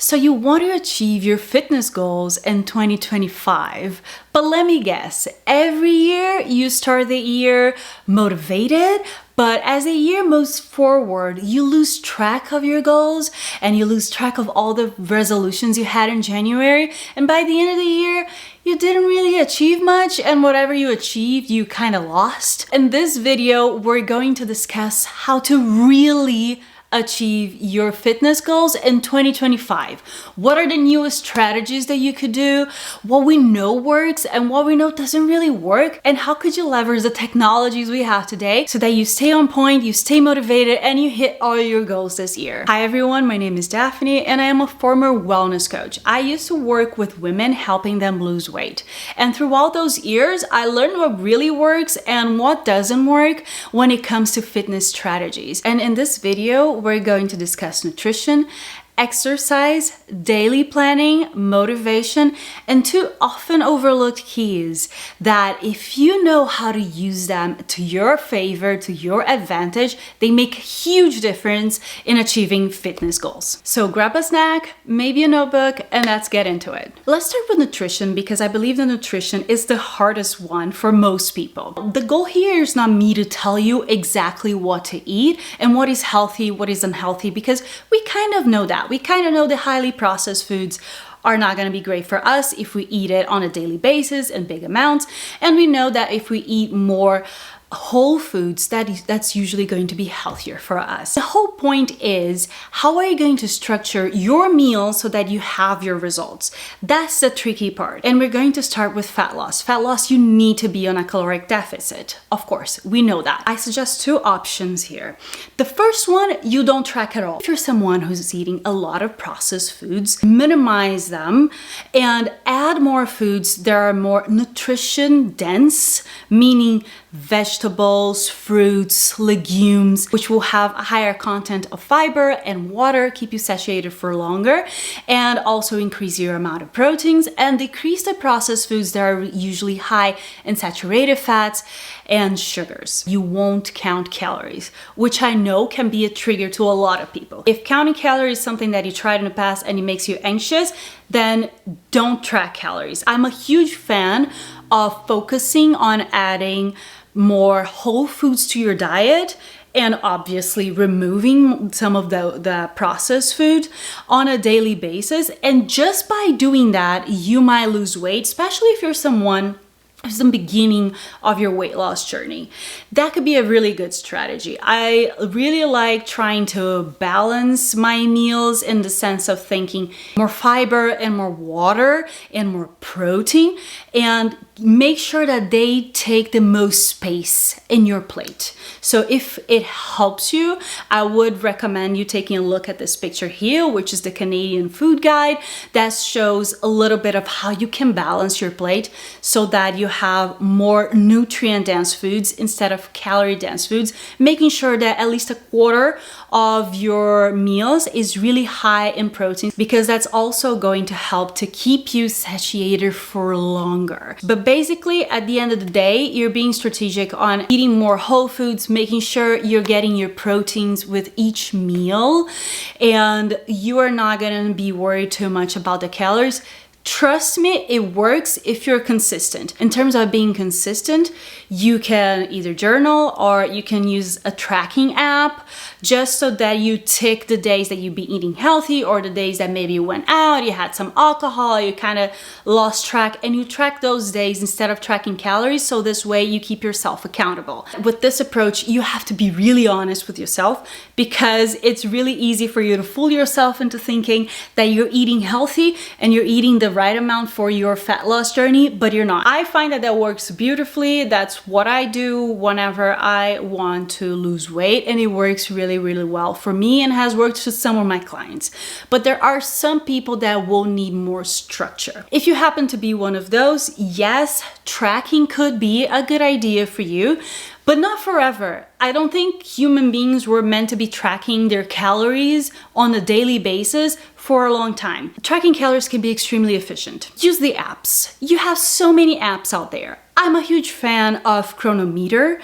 So you want to achieve your fitness goals in 2025, but let me guess, every year you start the year motivated, but as the year moves forward, you lose track of your goals and you lose track of all the resolutions you had in January. And by the end of the year, you didn't really achieve much, and whatever you achieved, you kind of lost. In this video, we're going to discuss how to really achieve your fitness goals in 2025. What are the newest strategies that you could do? What we know works and what we know doesn't really work? And how could you leverage the technologies we have today so that you stay on point, you stay motivated, and you hit all your goals this year? Hi everyone, my name is Daphne and I am a former wellness coach. I used to work with women helping them lose weight. And throughout those years, I learned what really works and what doesn't work when it comes to fitness strategies. And in this video, we're going to discuss nutrition, exercise, daily planning, motivation, and two often overlooked keys that if you know how to use them to your favor, to your advantage, they make a huge difference in achieving fitness goals. So grab a snack, maybe a notebook, and let's get into it. Let's start with nutrition because I believe that nutrition is the hardest one for most people. The goal here is not me to tell you exactly what to eat and what is healthy, what is unhealthy, because we kind of know that. We kind of know the highly processed foods are not going to be great for us if we eat it on a daily basis in big amounts. And we know that if we eat more whole foods, that's usually going to be healthier for us. The whole point is, how are you going to structure your meal so that you have your results? That's the tricky part. And we're going to start with fat loss. Fat loss, you need to be on a caloric deficit. Of course, we know that. I suggest two options here. The first one, you don't track at all. If you're someone who's eating a lot of processed foods, minimize them and add more foods that are more nutrition dense, meaning vegetables, fruits, legumes, which will have a higher content of fiber and water, keep you satiated for longer, and also increase your amount of proteins and decrease the processed foods that are usually high in saturated fats and sugars. You won't count calories, which I know can be a trigger to a lot of people. If counting calories is something that you tried in the past and it makes you anxious, then don't track calories. I'm a huge fan of focusing on adding more whole foods to your diet and obviously removing some of the processed food on a daily basis. And just by doing that, you might lose weight, especially if you're someone who's in the beginning of your weight loss journey. That could be a really good strategy. I really like trying to balance my meals in the sense of thinking more fiber and more water and more protein, and make sure that they take the most space in your plate. So if it helps you, I would recommend you taking a look at this picture here, which is the Canadian Food Guide, that shows a little bit of how you can balance your plate so that you have more nutrient-dense foods instead of calorie-dense foods, making sure that at least a quarter of your meals is really high in protein, because that's also going to help to keep you satiated for longer. But basically, at the end of the day, you're being strategic on eating more whole foods, making sure you're getting your proteins with each meal, and you are not going to be worried too much about the calories. Trust me, it works if you're consistent. In terms of being consistent, you can either journal or you can use a tracking app just so that you tick the days that you've been eating healthy or the days that maybe you went out, you had some alcohol, you kind of lost track, and you track those days instead of tracking calories. So this way you keep yourself accountable. With this approach, you have to be really honest with yourself, because it's really easy for you to fool yourself into thinking that you're eating healthy and you're eating the right amount for your fat loss journey, but you're not. I find that works beautifully. That's what I do whenever I want to lose weight, and it works really, really well for me and has worked for some of my clients. But there are some people that will need more structure. If you happen to be one of those, yes, tracking could be a good idea for you, but not forever. I don't think human beings were meant to be tracking their calories on a daily basis for a long time. Tracking calories can be extremely efficient. Use the apps. You have so many apps out there. I'm a huge fan of Chronometer.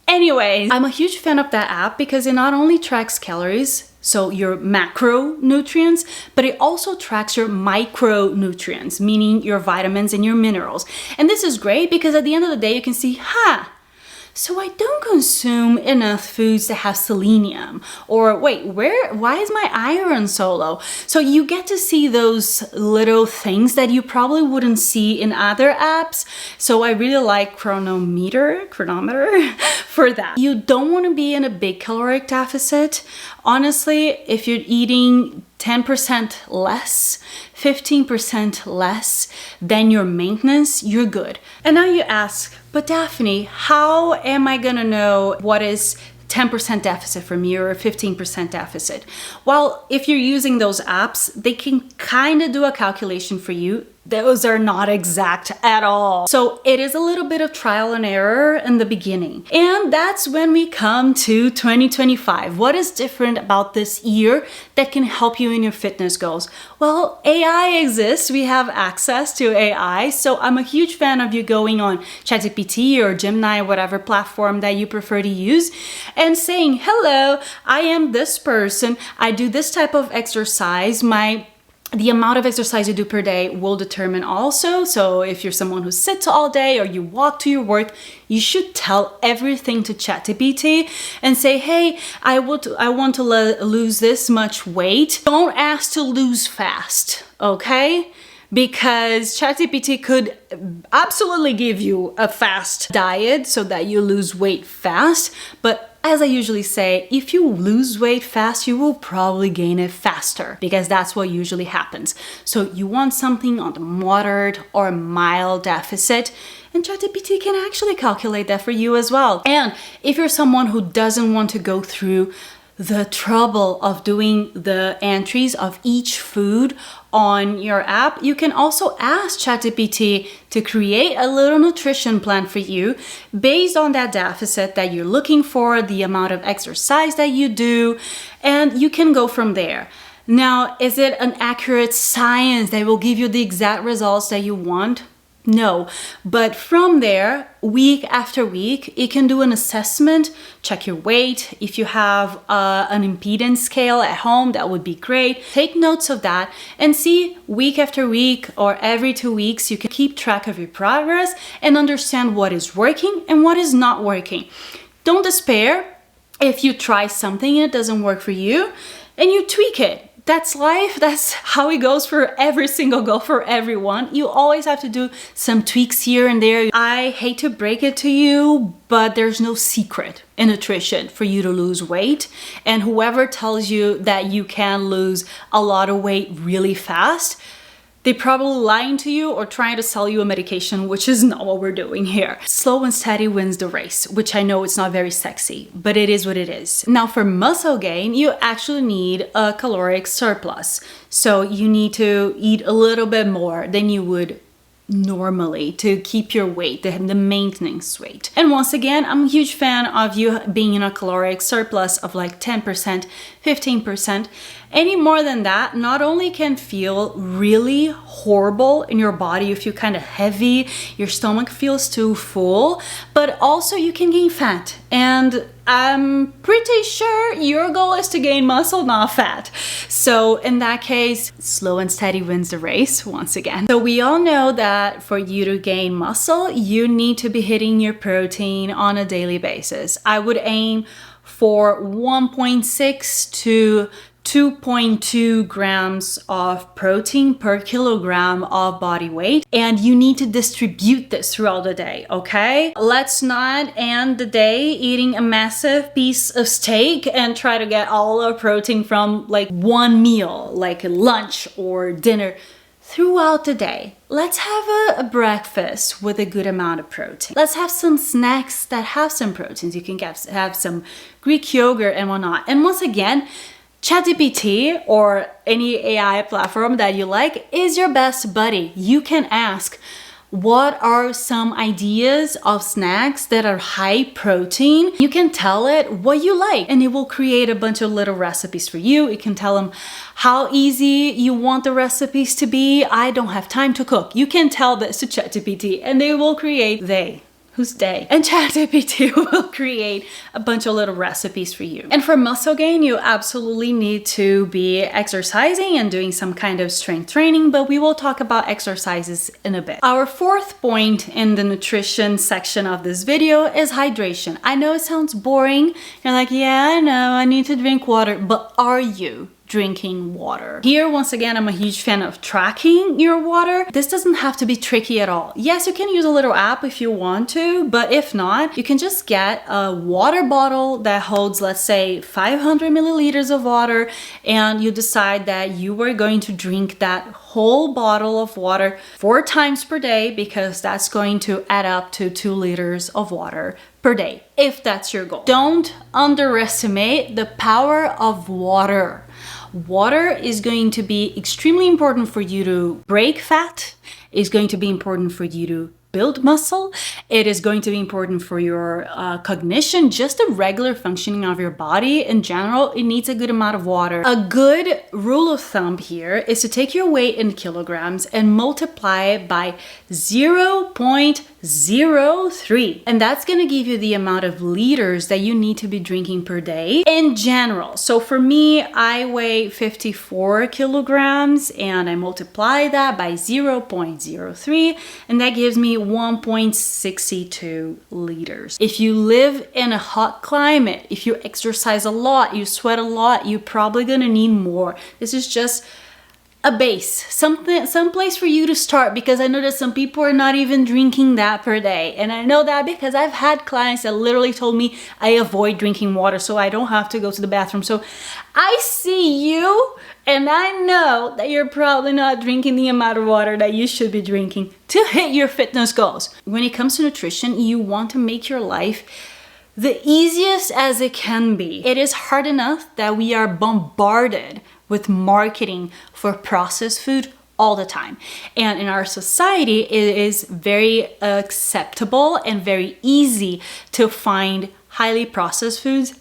Anyways, I'm a huge fan of that app because it not only tracks calories, so your macronutrients, but it also tracks your micronutrients, meaning your vitamins and your minerals. And this is great because at the end of the day, you can see, so I don't consume enough foods that have selenium. Or wait, why is my iron so low? So you get to see those little things that you probably wouldn't see in other apps. So I really like chronometer for that. You don't want to be in a big caloric deficit. Honestly, if you're eating 10% less, 15% less than your maintenance, you're good. And now you ask, but Daphne, how am I gonna know what is 10% deficit for me or a 15% deficit? Well, if you're using those apps, they can kind of do a calculation for you. Those are not exact at all. So it is a little bit of trial and error in the beginning. And that's when we come to 2025. What is different about this year that can help you in your fitness goals? Well, AI exists. We have access to AI. So I'm a huge fan of you going on ChatGPT or Gemini, whatever platform that you prefer to use, and saying, hello, I am this person. I do this type of exercise. The amount of exercise you do per day will determine also. So if you're someone who sits all day or you walk to your work, you should tell everything to ChatGPT and say, hey, I want to lose this much weight. Don't ask to lose fast, okay? Because ChatGPT could absolutely give you a fast diet so that you lose weight fast. But as I usually say, if you lose weight fast, you will probably gain it faster because that's what usually happens. So you want something on the moderate or mild deficit, and ChatGPT can actually calculate that for you as well. And if you're someone who doesn't want to go through the trouble of doing the entries of each food on your app, you can also ask ChatGPT to create a little nutrition plan for you based on that deficit that you're looking for, the amount of exercise that you do, and you can go from there. Now, is it an accurate science that will give you the exact results that you want? No, but from there, week after week, it can do an assessment, check your weight. If you have an impedance scale at home, that would be great. Take notes of that and see week after week or every 2 weeks, you can keep track of your progress and understand what is working and what is not working. Don't despair if you try something and it doesn't work for you and you tweak it. That's life. That's how it goes for every single goal for everyone. You always have to do some tweaks here and there. I hate to break it to you, but there's no secret in nutrition for you to lose weight. And whoever tells you that you can lose a lot of weight really fast, they're probably lying to you or trying to sell you a medication, which is not what we're doing here. Slow and steady wins the race, which I know it's not very sexy, but it is what it is. Now for muscle gain, you actually need a caloric surplus. So you need to eat a little bit more than you would normally to keep your weight, the maintenance weight. And once again, I'm a huge fan of you being in a caloric surplus of like 10%, 15%. Any more than that, not only can feel really horrible in your body, you feel kind of heavy, your stomach feels too full, but also you can gain fat. And I'm pretty sure your goal is to gain muscle, not fat. So in that case, slow and steady wins the race once again. So we all know that for you to gain muscle, you need to be hitting your protein on a daily basis. I would aim for 1.6 to 2.2 grams of protein per kilogram of body weight, and you need to distribute this throughout the day, okay? Let's not end the day eating a massive piece of steak and try to get all our protein from like one meal, like a lunch or dinner. Throughout the day, let's have a breakfast with a good amount of protein. Let's have some snacks that have some proteins. You can have some Greek yogurt and whatnot. And once again, ChatGPT or any AI platform that you like is your best buddy. You can ask, what are some ideas of snacks that are high protein? You can tell it what you like and it will create a bunch of little recipes for you. You can tell them how easy you want the recipes to be. I don't have time to cook. You can tell this to ChatGPT and they will create whose day? And ChatGPT will create a bunch of little recipes for you. And for muscle gain, you absolutely need to be exercising and doing some kind of strength training, but we will talk about exercises in a bit. Our fourth point in the nutrition section of this video is hydration. I know it sounds boring. You're like, yeah, I know, I need to drink water, but are you drinking water? Here, once again, I'm a huge fan of tracking your water. This doesn't have to be tricky at all. Yes, you can use a little app if you want to, but if not, you can just get a water bottle that holds, let's say, 500 milliliters of water, and you decide that you are going to drink that whole bottle of water 4 times per day, because that's going to add up to 2 liters of water per day, if that's your goal. Don't underestimate the power of water. Water is going to be extremely important for you to break fat. It's going to be important for you to build muscle. It is going to be important for your cognition, just the regular functioning of your body in general. It needs a good amount of water. A good rule of thumb here is to take your weight in kilograms and multiply it by 0.03. And that's going to give you the amount of liters that you need to be drinking per day in general. So for me, I weigh 54 kilograms and I multiply that by 0.03, and that gives me 1.62 liters. If you live in a hot climate, if you exercise a lot, you sweat a lot, you're probably gonna need more. This is just a base, some place for you to start, because I know that some people are not even drinking that per day. And I know that because I've had clients that literally told me I avoid drinking water so I don't have to go to the bathroom. So I see you, and I know that you're probably not drinking the amount of water that you should be drinking to hit your fitness goals. When it comes to nutrition, you want to make your life the easiest as it can be. It is hard enough that we are bombarded with marketing for processed food all the time. And in our society, it is very acceptable and very easy to find highly processed foods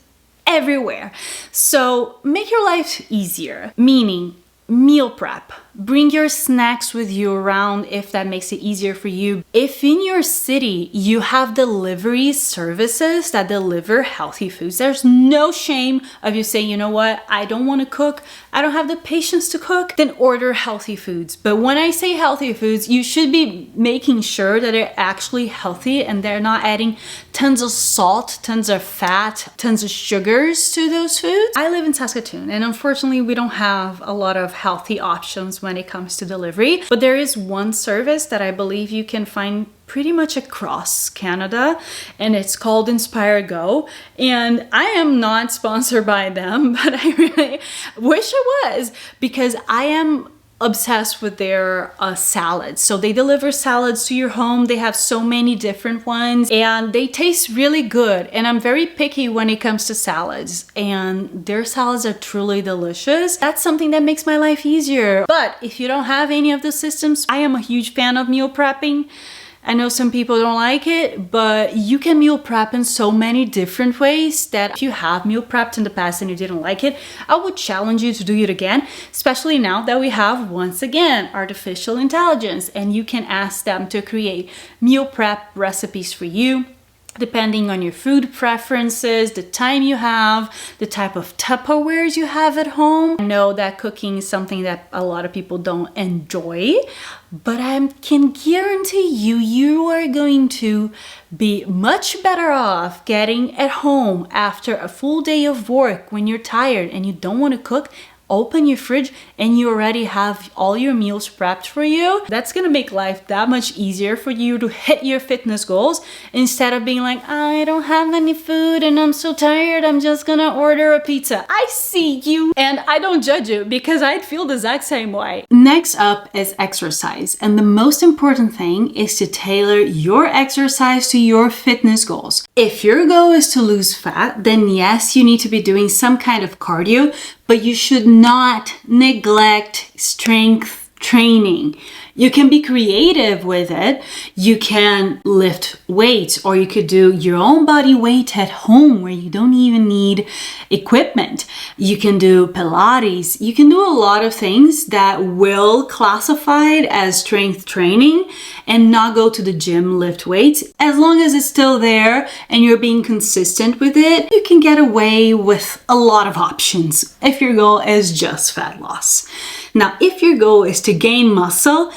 everywhere. So make your life easier, meaning meal prep. Bring your snacks with you around if that makes it easier for you. If in your city you have delivery services that deliver healthy foods, there's no shame of you saying, you know what, I don't want to cook, I don't have the patience to cook, then order healthy foods. But when I say healthy foods, you should be making sure that they're actually healthy and they're not adding tons of salt, tons of fat, tons of sugars to those foods. I live in Saskatoon, and unfortunately we don't have a lot of healthy options when it comes to delivery, but there is one service that I believe you can find pretty much across Canada, and it's called Inspire Go. And I am not sponsored by them, but I really wish I was, because I am obsessed with their salads. So they deliver salads to your home. They have so many different ones and they taste really good. And I'm very picky when it comes to salads, and their salads are truly delicious. That's something that makes my life easier. But if you don't have any of the systems, I am a huge fan of meal prepping. I know some people don't like it, but you can meal prep in so many different ways that if you have meal prepped in the past and you didn't like it, I would challenge you to do it again, especially now that we have, once again, artificial intelligence, and you can ask them to create meal prep recipes for you, depending on your food preferences, the time you have, the type of Tupperwares you have at home. I know that cooking is something that a lot of people don't enjoy, but I can guarantee you, you are going to be much better off getting at home after a full day of work when you're tired and you don't want to cook. Open your fridge and you already have all your meals prepped for you. That's gonna make life that much easier for you to hit your fitness goals, instead of being like, I don't have any food and I'm so tired, I'm just gonna order a pizza. I see you, and I don't judge you because I'd feel the exact same way. Next up is exercise, and the most important thing is to tailor your exercise to your fitness goals. If your goal is to lose fat, then yes, you need to be doing some kind of cardio, but you should not neglect strength training. You can be creative with it. You can lift weights, or you could do your own body weight at home where you don't even need equipment. You can do Pilates. You can do a lot of things that will classify it as strength training and not go to the gym, lift weights. As long as it's still there and you're being consistent with it, you can get away with a lot of options if your goal is just fat loss. Now, if your goal is to gain muscle,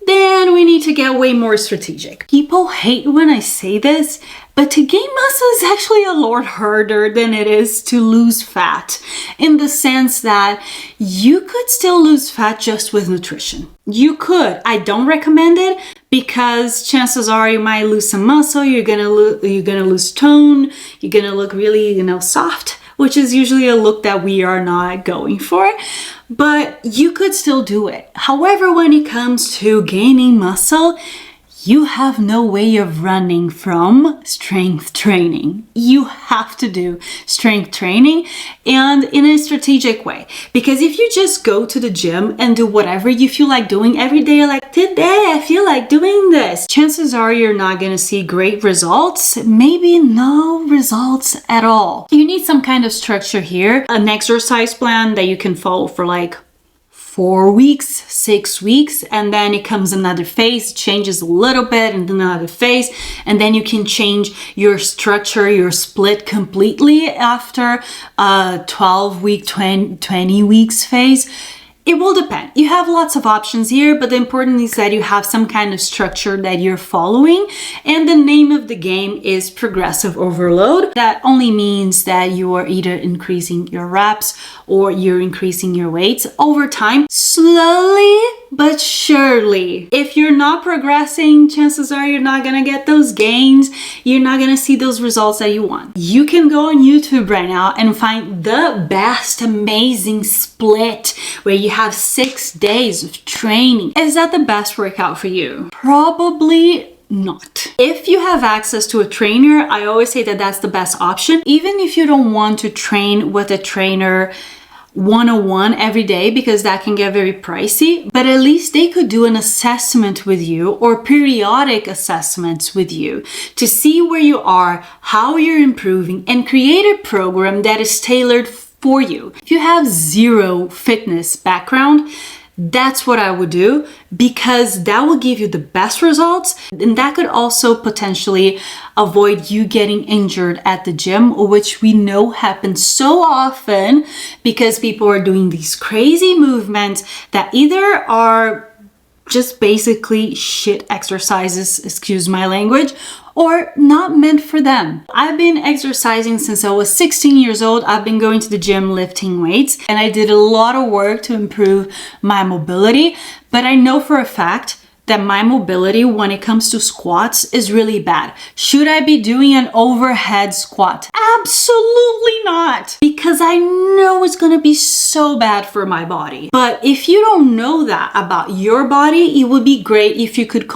then we need to get way more strategic. People hate when I say this, but to gain muscle is actually a lot harder than it is to lose fat, in the sense that you could still lose fat just with nutrition. You could. I don't recommend it because chances are you might lose some muscle, you're gonna lose tone, you're gonna look really, soft, which is usually a look that we are not going for. But you could still do it. However, when it comes to gaining muscle, you have no way of running from strength training. You have to do strength training, and in a strategic way. Because if you just go to the gym and do whatever you feel like doing every day, like today I feel like doing this, chances are you're not going to see great results, maybe no results at all. You need some kind of structure here, an exercise plan that you can follow for like 4 weeks, 6 weeks, and then it comes another phase, changes a little bit, and another phase, and then you can change your structure, your split completely after a 12-week, 20 weeks phase. It will depend. You have lots of options here, but the important is that you have some kind of structure that you're following. And the name of the game is progressive overload. That only means that you are either increasing your reps or you're increasing your weights over time, slowly but surely. If you're not progressing, chances are you're not gonna get those gains. You're not gonna see those results that you want. You can go on YouTube right now and find the best amazing split where you have 6 days of training. Is that the best workout for you? Probably not. If you have access to a trainer, I always say that that's the best option. Even if you don't want to train with a trainer one-on-one every day, because that can get very pricey, but at least they could do an assessment with you or periodic assessments with you to see where you are, how you're improving, and create a program that is tailored for you. If you have zero fitness background, that's what I would do, because that will give you the best results, and that could also potentially avoid you getting injured at the gym, which we know happens so often because people are doing these crazy movements that either are just basically shit exercises, excuse my language, or not meant for them. I've been exercising since I was 16 years old. I've been going to the gym lifting weights, and I did a lot of work to improve my mobility, but I know for a fact that my mobility when it comes to squats is really bad. Should I be doing an overhead squat? Absolutely not, because I know it's gonna be so bad for my body. But if you don't know that about your body, it would be great if you could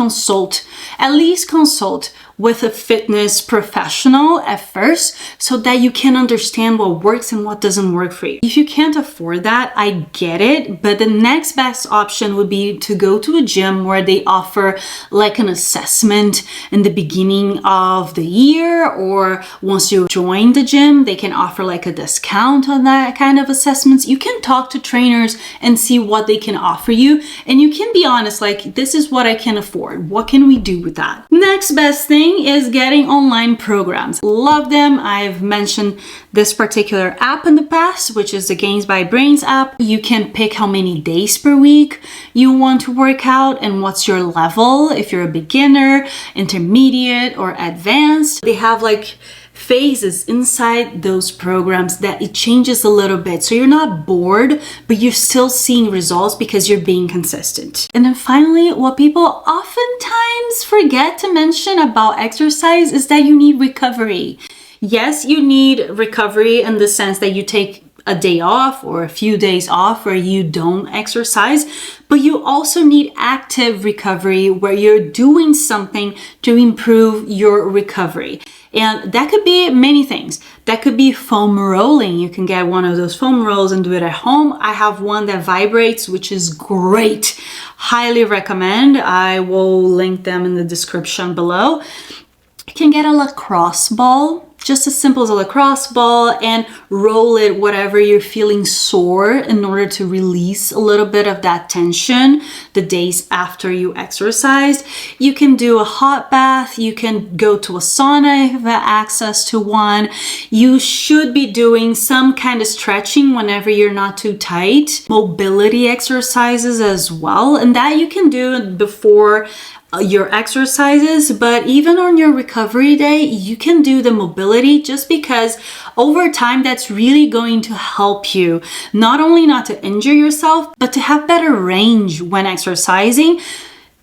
at least consult with a fitness professional at first, so that you can understand what works and what doesn't work for you. If you can't afford that, I get it, but the next best option would be to go to a gym where they offer like an assessment in the beginning of the year, or once you join the gym, they can offer like a discount on that kind of assessments. You can talk to trainers and see what they can offer you, and you can be honest, like, this is what I can afford. What can we do with that? Next best thing is getting online programs. Love them. I've mentioned this particular app in the past, which is the Gains by Brains app. You can pick how many days per week you want to work out and what's your level, if you're a beginner, intermediate, or advanced. They have like phases inside those programs that it changes a little bit, so you're not bored, but you're still seeing results because you're being consistent. And then finally, what people oftentimes forget to mention about exercise is that you need recovery. Yes, you need recovery in the sense that you take a day off or a few days off where you don't exercise, but you also need active recovery where you're doing something to improve your recovery. And that could be many things. That could be foam rolling. You can get one of those foam rolls and do it at home. I have one that vibrates, which is great. Highly recommend. I will link them in the description below. You can get a lacrosse ball, just as simple as a lacrosse ball, and roll it whatever you're feeling sore in order to release a little bit of that tension the days after you exercised. You can do a hot bath. You can go to a sauna if you have access to one. You should be doing some kind of stretching whenever you're not too tight. Mobility exercises as well, and that you can do before your exercises, but even on your recovery day, you can do the mobility just because over time that's really going to help you not only not to injure yourself, but to have better range when exercising.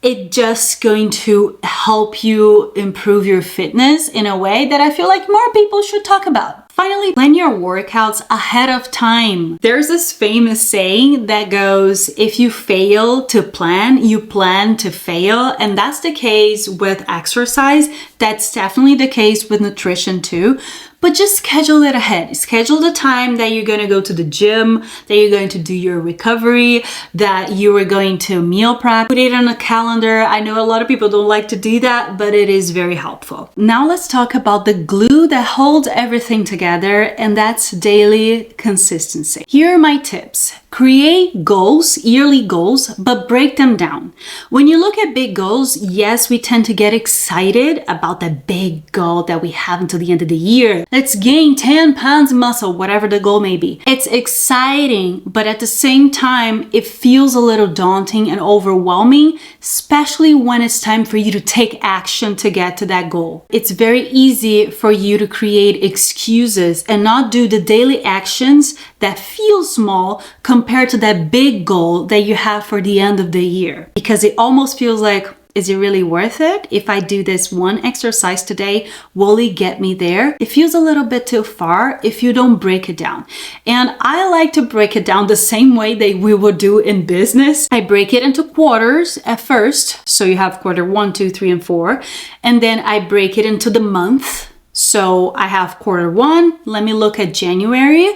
It's just going to help you improve your fitness in a way that I feel like more people should talk about. Finally, plan your workouts ahead of time. There's this famous saying that goes, if you fail to plan, you plan to fail. And that's the case with exercise. That's definitely the case with nutrition too. But just schedule it ahead. Schedule the time that you're going to go to the gym, that you're going to do your recovery, that you are going to meal prep. Put it on a calendar. I know a lot of people don't like to do that, but it is very helpful. Now let's talk about the glue that holds everything together, and that's daily consistency. Here are my tips. Create goals, yearly goals, but break them down. When you look at big goals, yes, we tend to get excited about the big goal that we have until the end of the year. Let's gain 10 pounds muscle, whatever the goal may be. It's exciting, but at the same time, it feels a little daunting and overwhelming, especially when it's time for you to take action to get to that goal. It's very easy for you to create excuses and not do the daily actions that feel small compared to that big goal that you have for the end of the year. Because it almost feels like, is it really worth it? If I do this one exercise today, will it get me there? It feels a little bit too far if you don't break it down. And I like to break it down the same way that we would do in business. I break it into quarters at first. So you have quarter 1, 2, 3, and 4. And then I break it into the month. So I have quarter 1, let me look at January.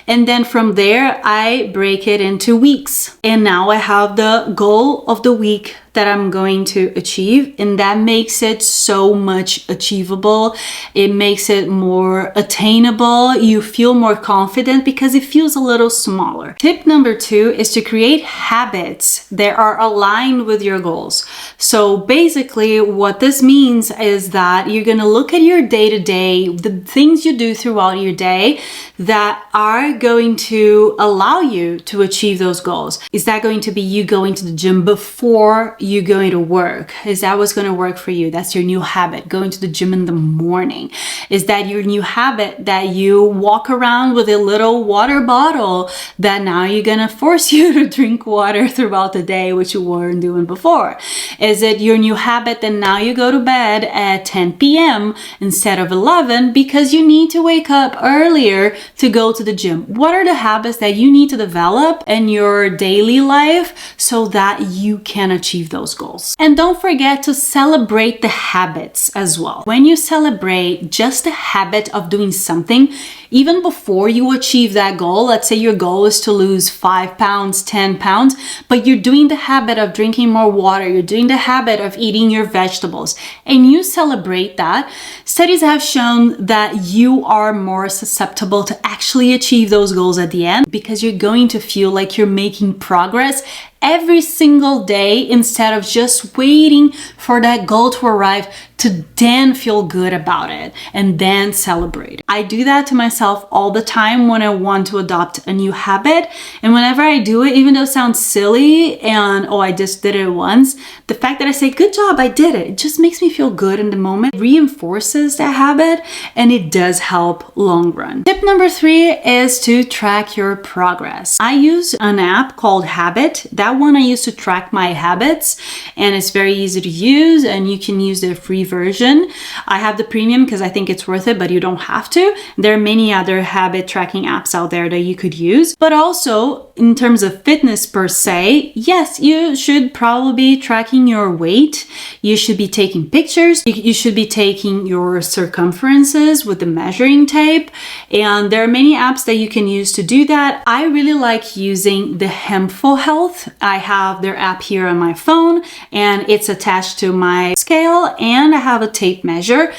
And then from there, I break it into weeks. And now I have the goal of the week that I'm going to achieve, and that makes it so much achievable. It makes it more attainable. You feel more confident because it feels a little smaller. Tip number 2 is to create habits that are aligned with your goals. So basically what this means is that you're going to look at your day-to-day, the things you do throughout your day that are going to allow you to achieve those goals. Is that going to be you going to the gym before you going to work? Is that what's going to work for you? That's your new habit, going to the gym in the morning. Is that your new habit that you walk around with a little water bottle that now you're going to force you to drink water throughout the day, which you weren't doing before? Is it your new habit that now you go to bed at 10 p.m. instead of 11 because you need to wake up earlier to go to the gym? What are the habits that you need to develop in your daily life so that you can achieve those goals? And don't forget to celebrate the habits as well. When you celebrate just the habit of doing something, even before you achieve that goal, let's say your goal is to lose 5 pounds, 10 pounds, but you're doing the habit of drinking more water, you're doing the habit of eating your vegetables, and you celebrate that, studies have shown that you are more susceptible to actually achieve those goals at the end because you're going to feel like you're making progress every single day instead of just waiting for that goal to arrive to then feel good about it and then celebrate. I do that to myself all the time when I want to adopt a new habit. And whenever I do it, even though it sounds silly and, oh, I just did it once, the fact that I say, good job, I did it, it just makes me feel good in the moment, reinforces that habit, and it does help long run. Tip number 3 is to track your progress. I use an app called Habit. That one I use to track my habits, and it's very easy to use, and you can use the free free version. I have the premium because I think it's worth it, but you don't have to. There are many other habit tracking apps out there that you could use. But also, in terms of fitness per se, yes, you should probably be tracking your weight. You should be taking pictures. You should be taking your circumferences with the measuring tape. And there are many apps that you can use to do that. I really like using the Hempful Health. I have their app here on my phone and it's attached to my scale, and I have a tape measure.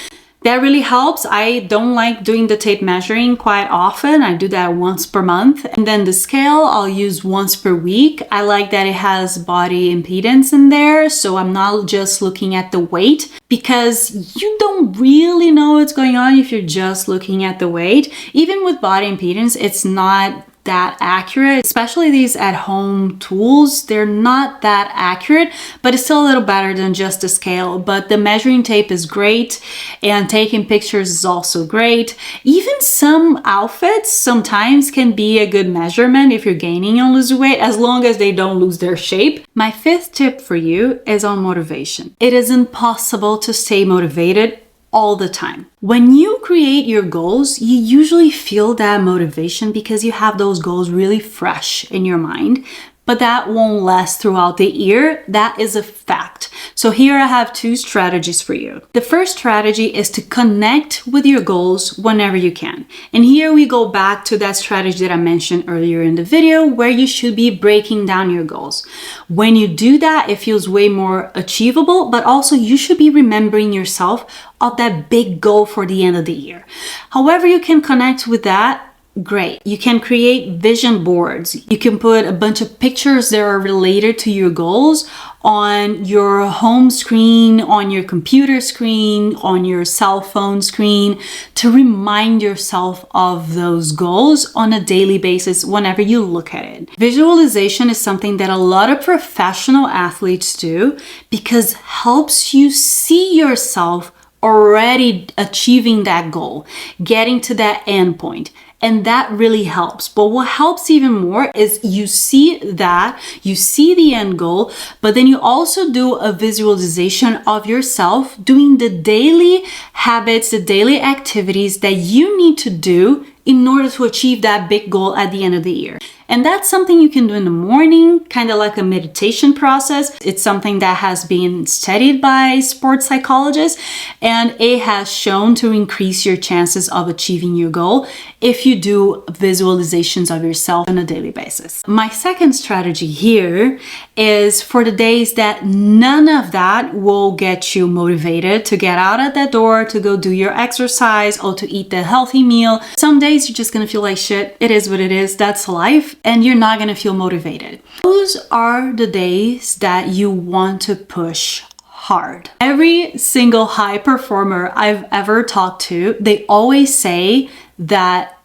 That really helps. I don't like doing the tape measuring quite often. I do that once per month. And then the scale I'll use once per week. I like that it has body impedance in there, so I'm not just looking at the weight, because you don't really know what's going on if you're just looking at the weight. Even with body impedance, it's not that accurate, especially these at-home tools. They're not that accurate, but it's still a little better than just a scale. But the measuring tape is great, and taking pictures is also great. Even some outfits sometimes can be a good measurement if you're gaining or losing weight, as long as they don't lose their shape. My fifth tip for you is on motivation. It is impossible to stay motivated all the time. When you create your goals, you usually feel that motivation because you have those goals really fresh in your mind, but that won't last throughout the year. That is a fact. So here I have two strategies for you. The first strategy is to connect with your goals whenever you can. And here we go back to that strategy that I mentioned earlier in the video, where you should be breaking down your goals. When you do that, it feels way more achievable, but also you should be remembering yourself of that big goal for the end of the year. However you can connect with that, great. You can create vision boards. You can put a bunch of pictures that are related to your goals on your home screen, on your computer screen, on your cell phone screen, to remind yourself of those goals on a daily basis whenever you look at it. Visualization is something that a lot of professional athletes do because it helps you see yourself already achieving that goal, getting to that end point. And that really helps. But what helps even more is you see the end goal, but then you also do a visualization of yourself doing the daily habits, the daily activities that you need to do in order to achieve that big goal at the end of the year. And that's something you can do in the morning, kind of like a meditation process. It's something that has been studied by sports psychologists, and it has shown to increase your chances of achieving your goal if you do visualizations of yourself on a daily basis. My second strategy here is for the days that none of that will get you motivated to get out at that door, to go do your exercise, or to eat the healthy meal. Some days you're just gonna feel like shit. It is what it is. That's life. And you're not gonna feel motivated. Those are the days that you want to push hard. Every single high performer I've ever talked to, they always say that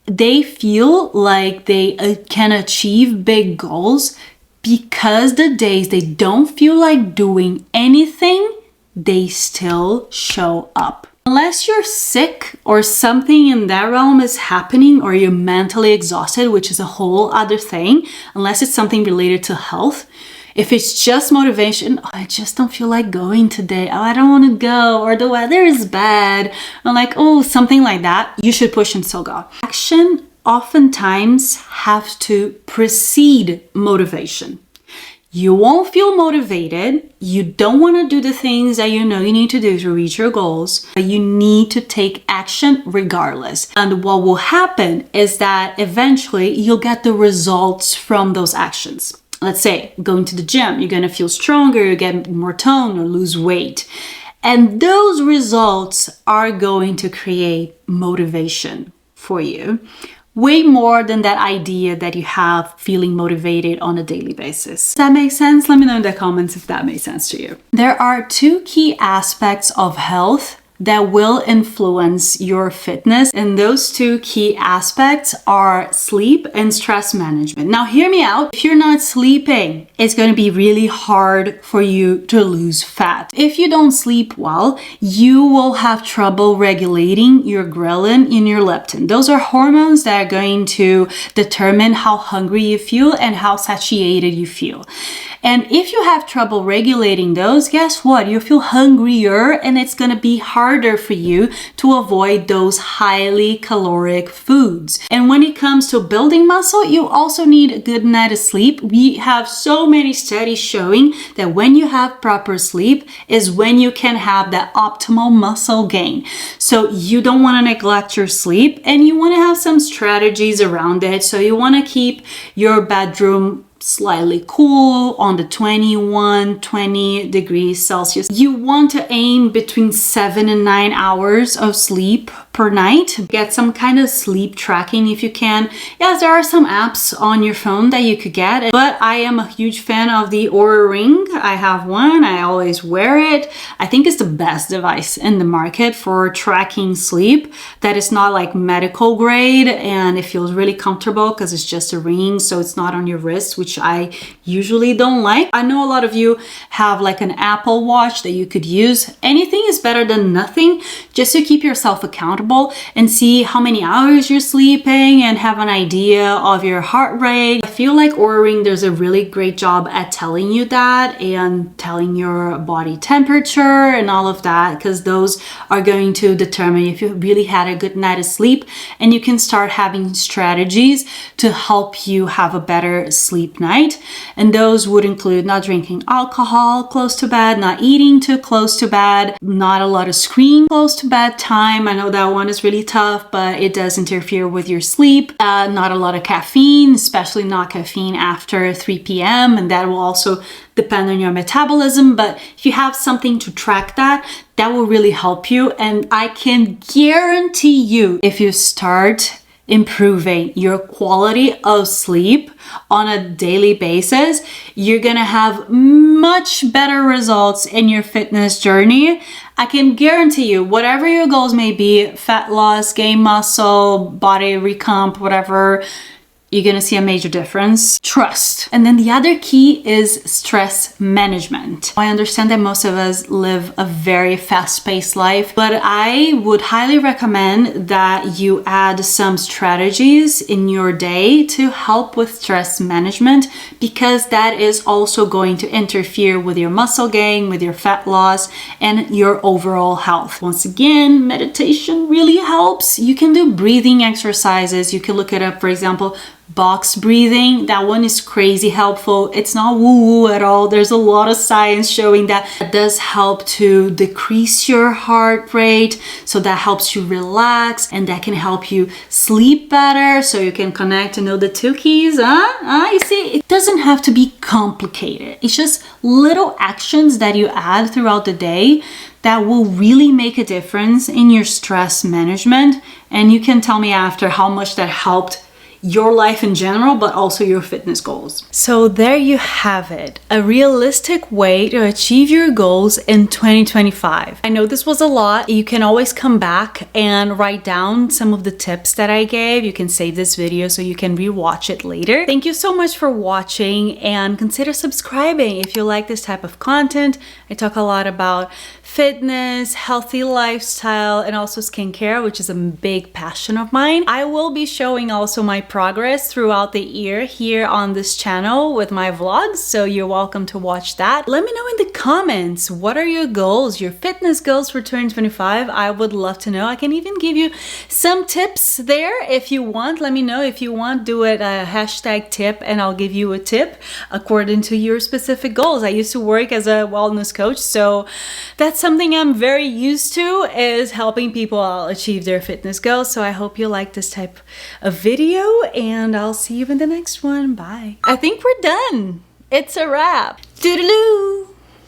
they feel like they can achieve big goals because the days they don't feel like doing anything, they still show up. Unless you're sick or something in that realm is happening, or you're mentally exhausted, which is a whole other thing, unless it's something related to health. If it's just motivation, I just don't feel like going today. I don't want to go, or the weather is bad. I'm like, something like that. You should push and still go. Action oftentimes have to precede motivation. You won't feel motivated. You don't want to do the things that you know you need to do to reach your goals, but you need to take action regardless. And what will happen is that eventually you'll get the results from those actions. Let's say going to the gym, you're going to feel stronger, you get more tone or lose weight. And those results are going to create motivation for you. Way more than that idea that you have feeling motivated on a daily basis. Does that make sense? Let me know in the comments if that makes sense to you. There are two key aspects of health that will influence your fitness, and those two key aspects are sleep and stress management. Now hear me out. If you're not sleeping, it's going to be really hard for you to lose fat. If you don't sleep well, you will have trouble regulating your ghrelin and your leptin. Those are hormones that are going to determine how hungry you feel and how satiated you feel. And if you have trouble regulating those, guess what? You feel hungrier and it's gonna be harder for you to avoid those highly caloric foods. And when it comes to building muscle, you also need a good night of sleep. We have so many studies showing that when you have proper sleep is when you can have that optimal muscle gain. So you don't want to neglect your sleep, and you want to have some strategies around it. So you want to keep your bedroom slightly cool on the 20 degrees Celsius. You want to aim between 7 and 9 hours of sleep per night. Get some kind of sleep tracking if you can. Yes, there are some apps on your phone that you could get, but I am a huge fan of the Oura Ring. I have one. I always wear it. I think it's the best device in the market for tracking sleep that is not like medical grade, and it feels really comfortable because it's just a ring, so it's not on your wrist, which I usually don't like. I know a lot of you have like an Apple Watch that you could use. Anything is better than nothing, just to keep yourself accountable and see how many hours you're sleeping and have an idea of your heart rate. I feel like Oura Ring does a really great job at telling you that and telling your body temperature and all of that, because those are going to determine if you really had a good night of sleep, and you can start having strategies to help you have a better sleep night. And those would include not drinking alcohol close to bed, not eating too close to bed, not a lot of screen close to bedtime. I know that one is really tough, but it does interfere with your sleep. Not a lot of caffeine, especially not caffeine after 3 p.m. And that will also depend on your metabolism. But if you have something to track that will really help you. And I can guarantee you, if you start improving your quality of sleep on a daily basis, you're gonna have much better results in your fitness journey. I can guarantee you, whatever your goals may be, fat loss, gain muscle, body recomp, whatever, you're gonna see a major difference. Trust. And then the other key is stress management. I understand that most of us live a very fast-paced life, but I would highly recommend that you add some strategies in your day to help with stress management, because that is also going to interfere with your muscle gain, with your fat loss, and your overall health. Once again, meditation really helps. You can do breathing exercises. You can look it up, for example, box breathing. That one is crazy helpful. It's not woo-woo at all. There's a lot of science showing that it does help to decrease your heart rate, so that helps you relax, and that can help you sleep better, so you can connect, the two keys. You see, it doesn't have to be complicated. It's just little actions that you add throughout the day that will really make a difference in your stress management. And you can tell me after how much that helped your life in general, but also your fitness goals. So there you have it, a realistic way to achieve your goals in 2025. I know this was a lot. You can always come back and write down some of the tips that I gave. You can save this video so you can rewatch it later. Thank you so much for watching, and consider subscribing if you like this type of content. I talk a lot about fitness, healthy lifestyle, and also skincare, which is a big passion of mine. I will be showing also my progress throughout the year here on this channel with my vlogs, so you're welcome to watch that. Let me know in the comments, what are your goals, your fitness goals for 2025? I would love to know. I can even give you some tips there if you want. Let me know if you want. Do it a hashtag tip, and I'll give you a tip according to your specific goals. I used to work as a wellness coach, so that's something I'm very used to, is helping people achieve their fitness goals. So I hope you like this type of video, and I'll see you in the next one. Bye. I think we're done. It's a wrap. Toodaloo!